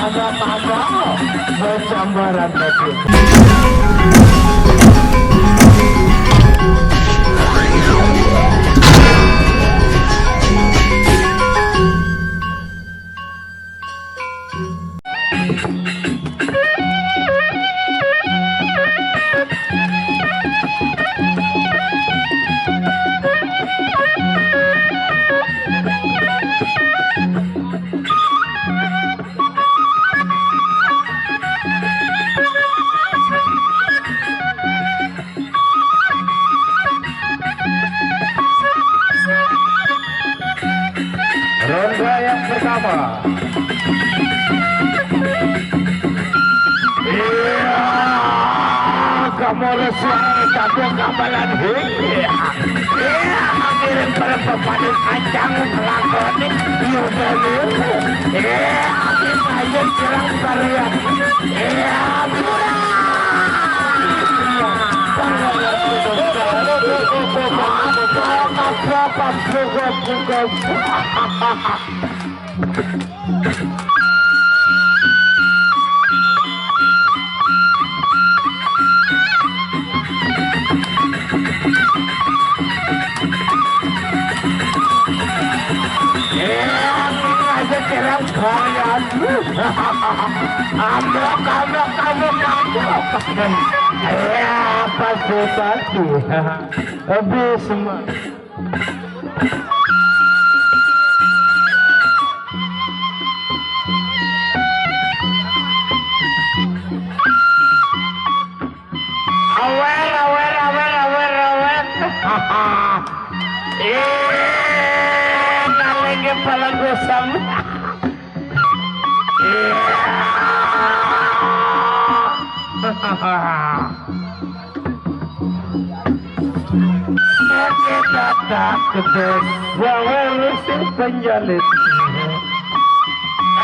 Ada bercambaran tadi. Ronda yang pertama. Iya, kamu resmi tapi kamalan hei. Iya, kirim pada pepadan kacang melakoni yudhani. Iya, kita yang serang kalian. Iya, murah. Pasti habis semua. Awet. Nalenge palang gosam. Kita takut bahwa musim penjalit.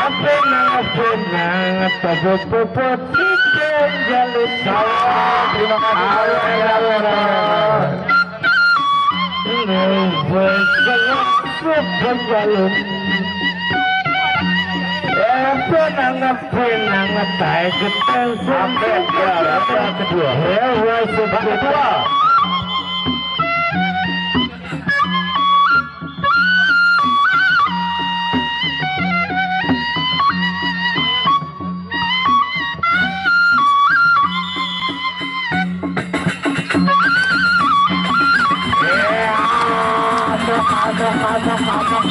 Apa nang tabut-tabut si penjalit. Terima kasih. Penjalit. Penang tai keteng sampai kedua. Hewa kedua.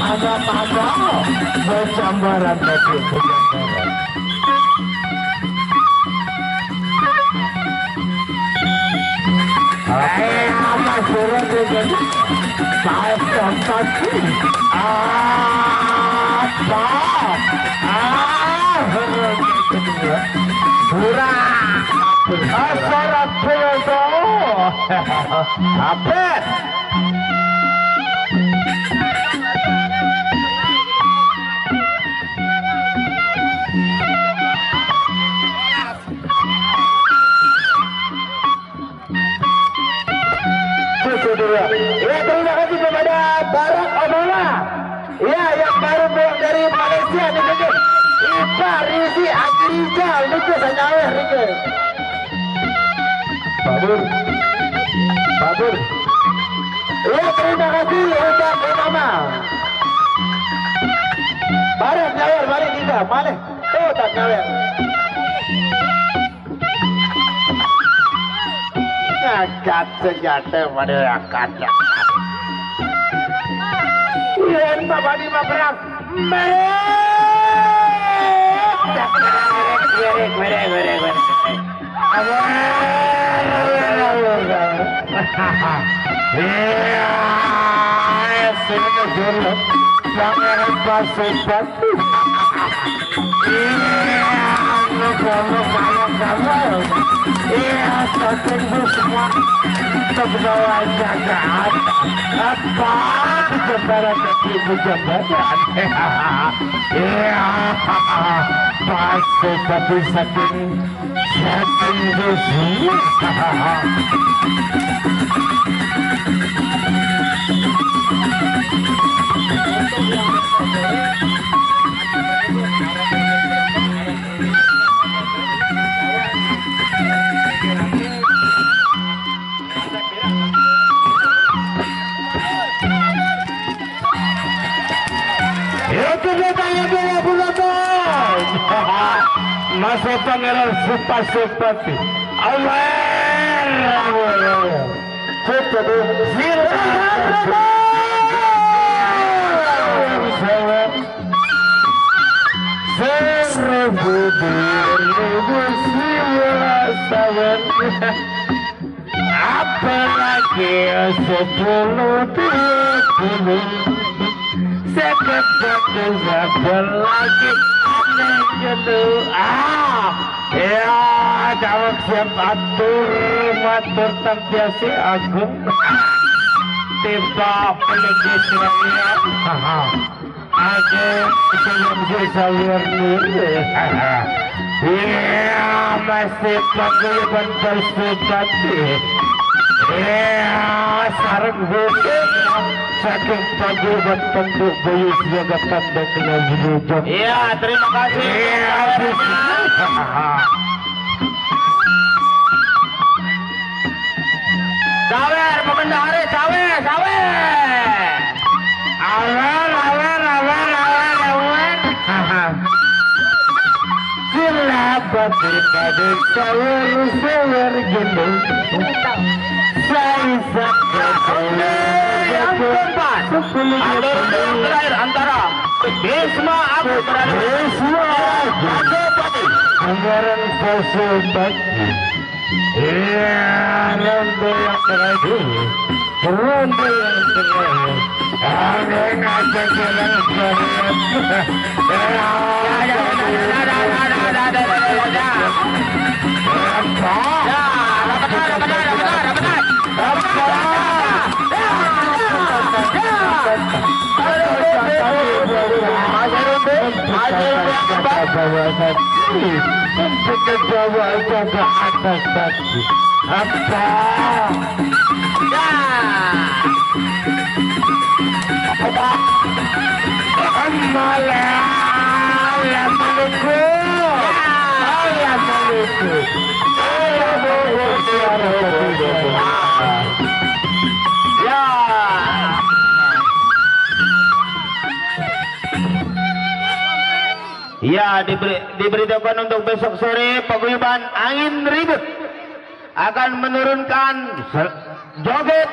Ada bercambaran tadi bercambaran. Apa surat itu? Saya sempat apa? Surah. Surat itu. Apa? Ya, terima kasih kepada Barack Obama. Ya, yang baru pulang dari Malaysia nih, Nike. Ipa Rizi Adrijal, Nike sanyawer, Nike. Babur. Ya, terima kasih untuk Obama. Barack nyawer, mari kita, mana? Oh, tak nyawer. Akat senjata pada akat. Yang bapak di perang. Merek. Sini dulu. Jangan pas-pas. Kamu. Iya, tertunggu semua pegawai jagaan. Apa kepada ibu jabatan? Iya, pasti tapi saking semua. masuk pangeran Supasupati. Allah. Apalagi 10 tahun seketika apalagi ya jawab siap matur tampiasi agung tiba pelegis ramia agung sebelum sawir ya masih paguyuban tersebati ya sarang hukum saking paguyuban penduk buyus jaga tanda kena hidupkan. Iya terima kasih. Sawer pemendahari sawer awan sila batika de sawer gendong saya yang keempat terakhir antara Bisma Abu Anggaran Pasupati. Iya, ronde yang terakhir. Ada ngajak jalan ke atas tadi apa ya diberitahukan untuk besok sore paguyuban angin ribut akan menurunkan joget